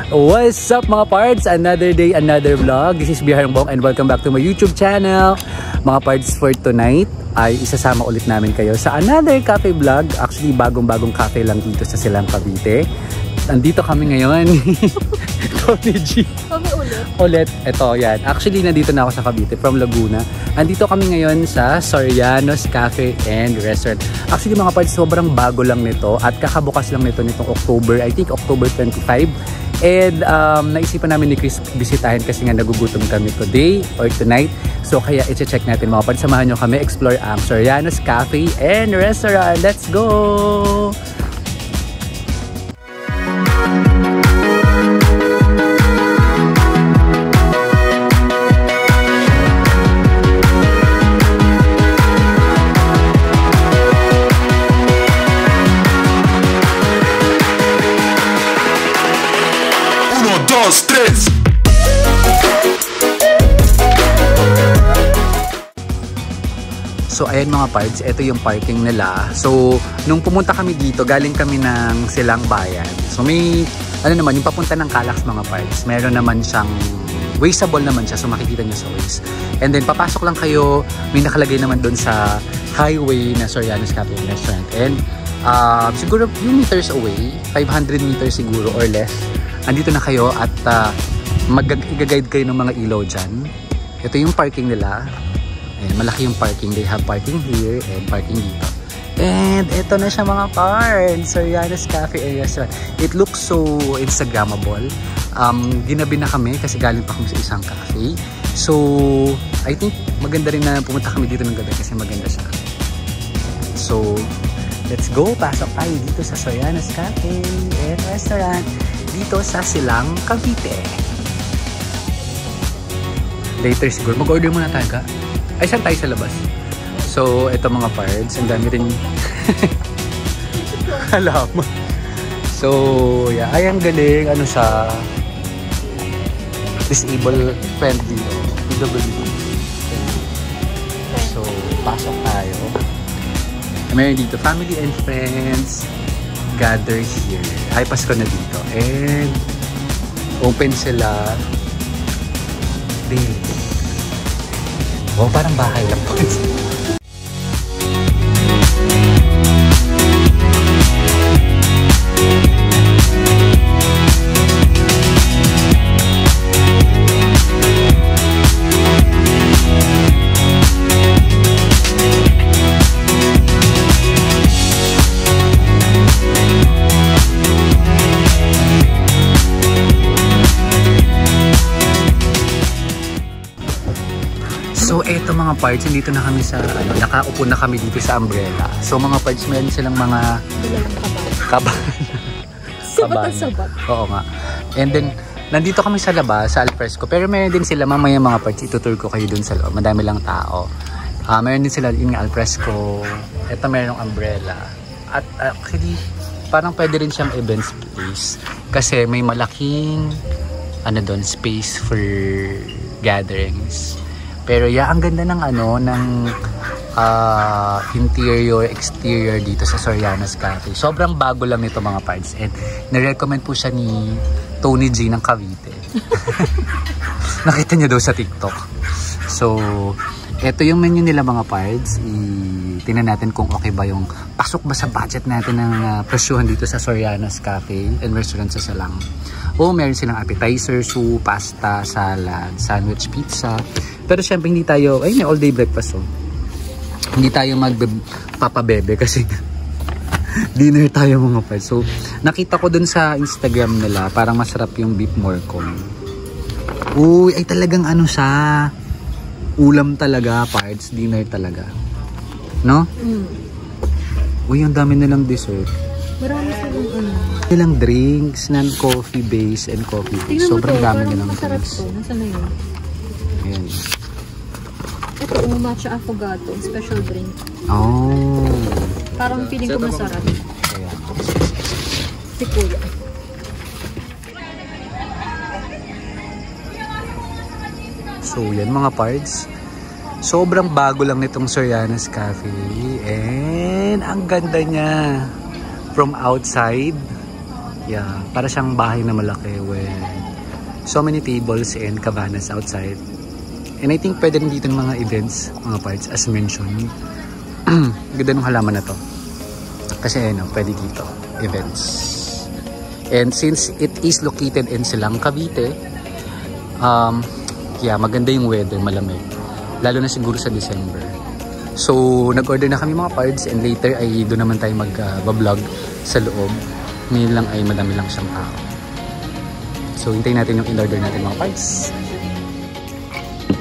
What's up mga pards? Another day, another vlog. This is Bihar Bong and welcome back to my YouTube channel. Mga pards, for tonight ay isasama ulit namin kayo sa another cafe vlog. Actually, bagong-bagong cafe lang dito sa Silang, Cavite. Nandito kami ngayon. Tony G. Kami Ulit. Ito, yan. Actually, nandito na ako sa Cavite from Laguna. Nandito kami ngayon sa Soriano's Cafe and Restaurant. Actually, mga pards, sobrang bago lang nito at kakabukas lang nito nitong October. I think October 25. And naisipan namin ni Chris bisitahin kasi nga nagugutom kami today or tonight. So kaya i-check natin mga pards. Samahan nyo kami explore ang Soriano's Cafe and Restaurant. Let's go! So ayan mga pards, ito yung parking nila. So nung pumunta kami dito, galing kami ng Silang Bayan. So may ano naman, yung papunta ng Calax mga pards, meron naman siyang wasteable naman siya. So makikita nyo sa waste. And then papasok lang kayo, may nakalagay naman doon sa highway na Soriano's Cafe and Restaurant. And siguro few meters away, 500 meters siguro or less, andito na kayo at mag-guide kayo ng mga ilaw dyan. Ito yung parking nila. Ayan, malaki yung parking. They have parking here and parking dito. And ito na siya mga pards. Soriano's Cafe and Restaurant. It looks so Instagrammable. Ginabi na kami kasi galing pa kami sa isang cafe. So, I think maganda rin na pumunta kami dito ng gabi kasi maganda siya. So, let's go. Pasok tayo dito sa Soriano's Cafe and Restaurant. Dito sa Silang, Cavite. Later siguro. Mag-order muna tayo ka. Ay, saan tayo sa labas? So, ito mga pards. Ang dami rin halaman. So, yeah. Ay, ang galing. Ano siya? Disable friendly. PWD. So, pasok tayo. Meron dito, family and friends gather here. Ay, Pasko na dito. And open sila daily. Oh, parang bahay lang po. So eto mga pards, dito na kami sa nakaupo na kami dito sa umbrella. So mga pards, meron silang mga kaban. Sabat. Oo nga. And then nandito kami sa labas, sa alfresco. Pero meron din sila mamaya mga pards, itutur ko kayo dun sa loob. Madami lang tao. Meron din sila yung alfresco. Eto merong umbrella. At actually parang pwede rin siyang events place kasi may malaking space for gatherings. Pero yeah, ang ganda ng interior, exterior dito sa Soriano's Cafe. Sobrang bago lang nito mga pards. And na-recommend po siya ni Tony G ng Cavite. Nakita niya daw sa TikTok. So, eto yung menu nila mga pards. Tingnan natin kung okay ba yung pasok ba sa budget natin ng presyuhan dito sa Soriano's Cafe and Restaurant sa Silang. Meron silang appetizer, soup, pasta, salad, sandwich, pizza. Pero syempre hindi tayo, may all day breakfast Hindi tayo magpapabebe kasi dinner tayo mga pards. So, nakita ko dun sa Instagram nila, parang masarap yung beef morcon. Uy, ay talagang siya. Ulam talaga, pards, dinner talaga. No? Uy, ang dami nilang dessert. Marami nilang drinks, non-coffee base and coffee base. Sobrang dami nilang drinks. Nasaan na yun? Ayan. Ito, matcha affogato, special drink. Oh. Parang feeling ko masarap. Ayan. Si Kuya. So yan mga pards. Sobrang bago lang nitong Soriano's Cafe. And ang ganda niya. From outside, Yeah, para siyang bahay na malaki with so many tables and cabanas outside. And I think pwede rin dito ng mga events, mga parts, as mentioned. Ganda ng halaman na to. Kasi pwede dito, events. And since it is located in Silang, Cavite, yeah, maganda yung weather, malamig. Lalo na siguro sa December. So, nag-order na kami mga parts and later ay doon naman tayo mag-vlog sa loob. Ngayon lang ay madami lang siyang tao. So, hintayin natin yung in-order natin mga parts.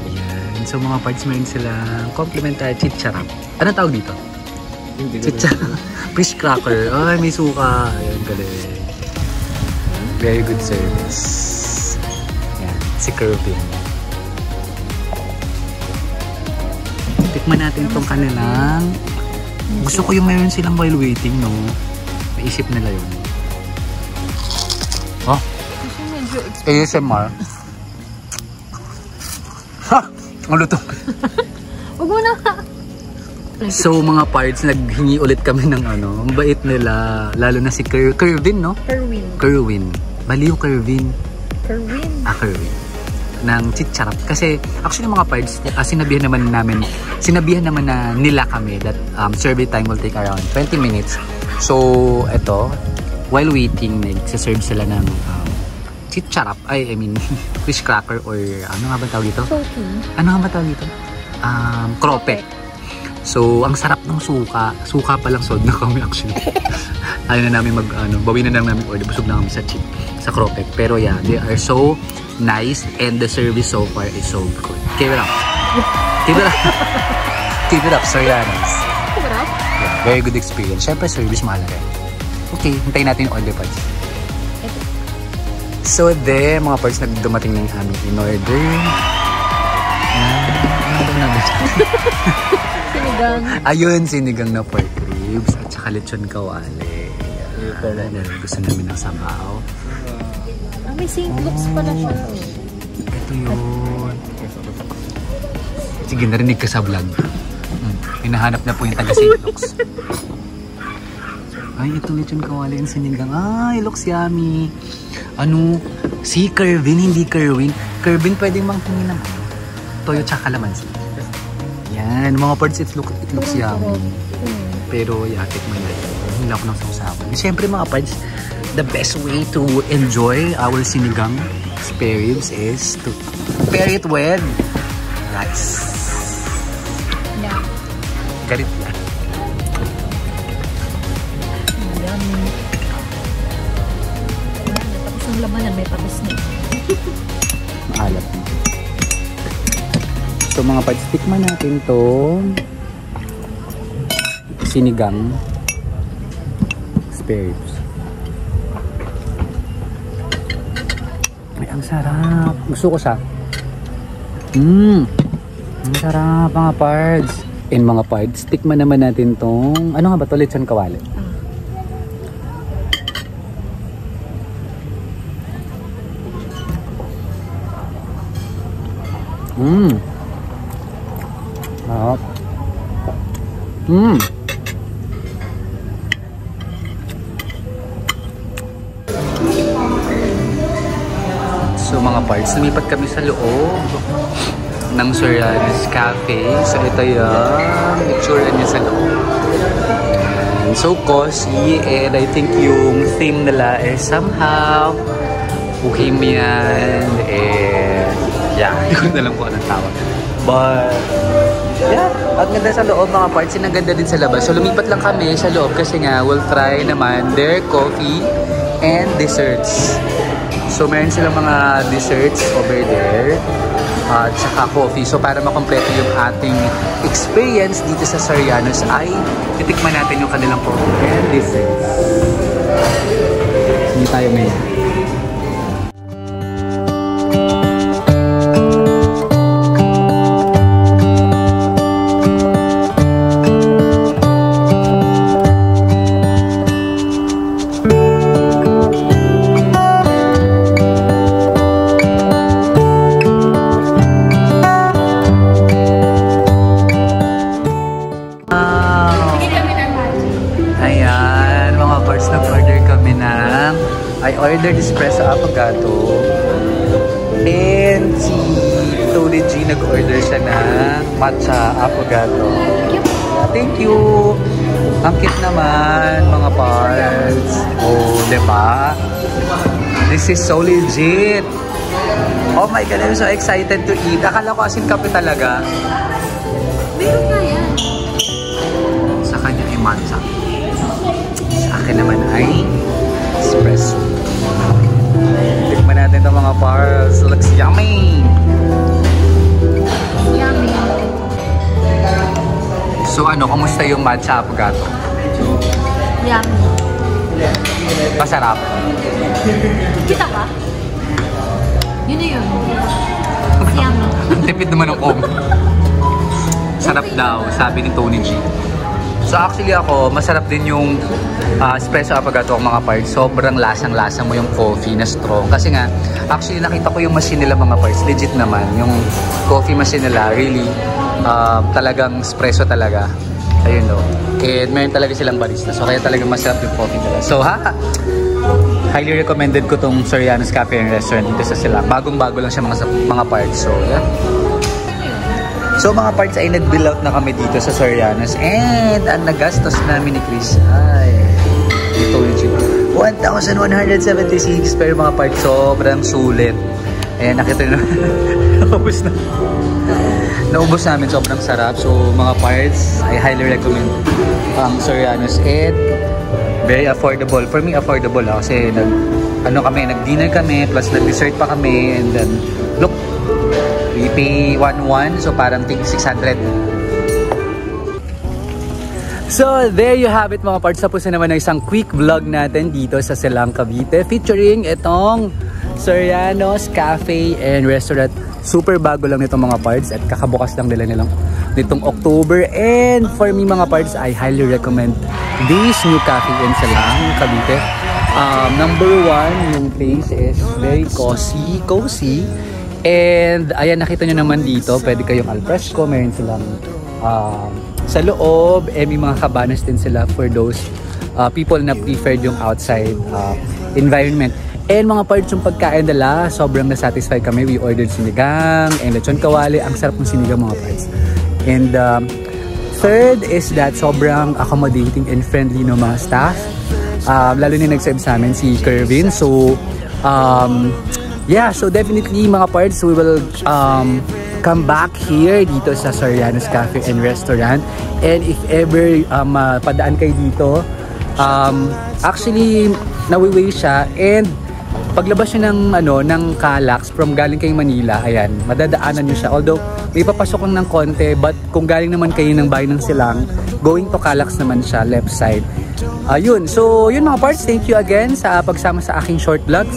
Ayan. So, mga parts meron silang complimentary chicharap. Ano tawag dito? Chicharap. Fish cracker. Ay, may suka. Ayan, galing. Very good service. Ayan, si Kervin. Tikman natin itong kanilang. Gusto ko yung meron silang while waiting, no? Naisip nila yun. Oh? ASMR. Ha! Ang luto. Huwag mo na ka. So mga parts, naghingi ulit kami ng ang bait nila. Lalo na si Kervin, no? Kerwin. Bali yung Kervin. Kervin. Ng chicharap. Kasi actually mga parts, sinabihan naman na nila kami that survey time will take around 20 minutes. So, eto, while waiting, nagsaserve sila ng chicharap. I mean, fish cracker or ano nga ba tawag dito? Ano nga ba tawag dito? Kropek. So, ang sarap ng suka. Suka pa lang, sold na kami actually. Ayaw na namin bawi na lang namin order. Busog na kami sa kropek. Pero yeah, they are so nice and the service so far is so good. Keep it up. Keep it up. Keep it up, Sorianos. Keep it up. Yeah, very good experience. Siyempre, service mahalaga. Okay, hintayin natin yung order parts. So there, mga parts na dumating na yung aming in-order. Sinigang. Ayun, sinigang na pork ribs at saka lechon kawali. Gusto namin ng sabaw. May St. Luke's pala siya. Ito yun. Sige, narinig ka sa vlog. Hinahanap na po yung taga St. Luke's. Ay, ito lechon kawali yung sinigang. Ay, looks yummy. Si Kervin, hindi Kerwin. Kervin, pwedeng mangtingin naman. Toyo tsaka kalamansi. Yan, mga parts, it looks yummy. Pero, yatik mo na yun. Hindi ako ng sausawan. Siyempre, mga parts, the best way to enjoy our sinigang spare ribs is to pair it with rice. Yeah. Garit yan. Yummy. Tapos ang labanan, may patis na. Maalat. So mga parts, tikman natin to sinigang spare ribs. Ay, ang sarap. Gusto ko siya. Ang sarap mga parts. And mga parts, tikman naman natin tong, ano nga ba to? Lechon kawali. Sarap. So mga parts, lumipat kami sa loob ng Sorianos Cafe. So ito yung itsura niya sa loob. And so cozy, and I think yung theme nila is somehow Bohemian, and yeah, hindi ko na lang kung anong tawag. But yeah, at ganda sa loob mga parts, ang ganda din sa labas. So lumipat lang kami sa loob kasi nga we'll try naman their coffee and desserts. So meron silang mga desserts over there at saka coffee. So para makompleto yung ating experience dito sa Sorianos ay titikman natin yung kanilang coffee and desserts. Hindi tayo ngayon. nag-order espresso affogato. And si Tony G nag-order siya ng matcha affogato. Thank you! Ang cute naman, mga parts. Oh, diba? This is so legit. Oh my God, I'm so excited to eat. Akala ko asin kape talaga. Meron nga yan. Sa kanya ay matcha. Sa akin naman ay espresso. Tikman natin ito mga parts. Looks yummy! Yummy. So ano, kamusta yung matcha affogato? Yummy. Masarap. Kita ka? Yun na yun. Yummy. Ang tipid naman ng om. Sarap daw, sabi ni Tony G. So actually ako, masarap din yung espresso affogato ang mga parts. Sobrang lasang-lasa mo yung coffee na strong. Kasi nga, actually nakita ko yung machine nila mga parts. Legit naman. Yung coffee machine nila, really, talagang espresso talaga. Ayun no. And mayroon talaga silang barista. So kaya talagang masarap yung coffee nila. So highly recommended ko tong Soriano's Cafe and Restaurant dito sa Silang. Bagong-bago lang siya mga parts. So yeah. So mga parts ay nag-bill out na kami dito sa Soriano's. And ang nagastos namin ni Chris ay ito yung 1,176. Pero mga parts sobrang sulit. Ayan, nakita nyo naubos na. Naubos namin, sobrang sarap. So mga parts, I highly recommend ang Soriano's. And very affordable. For me, affordable kasi nag-dinner kami, plus nag-dessert pa kami. And then, look, we pay 1,100, so parang tig 600. So, there you have it mga parts. Tapos na naman ng isang quick vlog natin dito sa Silang, Cavite. Featuring itong Soriano's Cafe and Restaurant. Super bago lang nitong mga parts at kakabukas lang nitong October. And for me mga parts, I highly recommend this new cafe in Silang, Cavite. Number one, yung place is very cozy. And ayan, nakita nyo naman dito, pwede kayong alfresco, meron silang sa loob, may mga cabanas din sila for those people na preferred yung outside environment. And mga parts yung pagkain nila, sobrang na-satisfy kami. We ordered sinigang and lechon kawali. Ang sarap ng sinigang mga parts. And third is that sobrang accommodating and friendly ng mga staff. Lalo na nag-serve sa amin si Kervin. So, yeah, so definitely mga parts, we will come back here dito sa Soriano's Cafe and Restaurant. And if ever padaan kayo dito, actually nawiway siya. And paglabas nyo ng Calax from galing kayong Manila, ayan, madadaanan nyo siya. Although may papasok lang ng konti, but kung galing naman kayo ng bayan ng Silang, going to Calax naman siya, left side. Ayun, so yun mga parts, thank you again sa pagsama sa aking short vlog.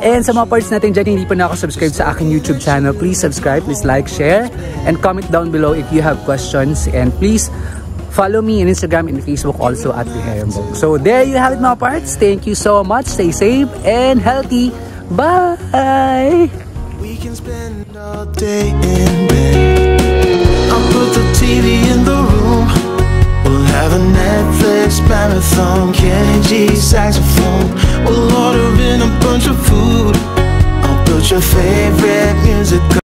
And sa mga parts natin dyan, hindi pa na ako subscribe sa aking YouTube channel, please subscribe, please like, share, and comment down below if you have questions. And please follow me on Instagram and Facebook also at Herembog. So there you have it mga parts. Thank you so much. Stay safe and healthy. Bye! We can spend all day in bed.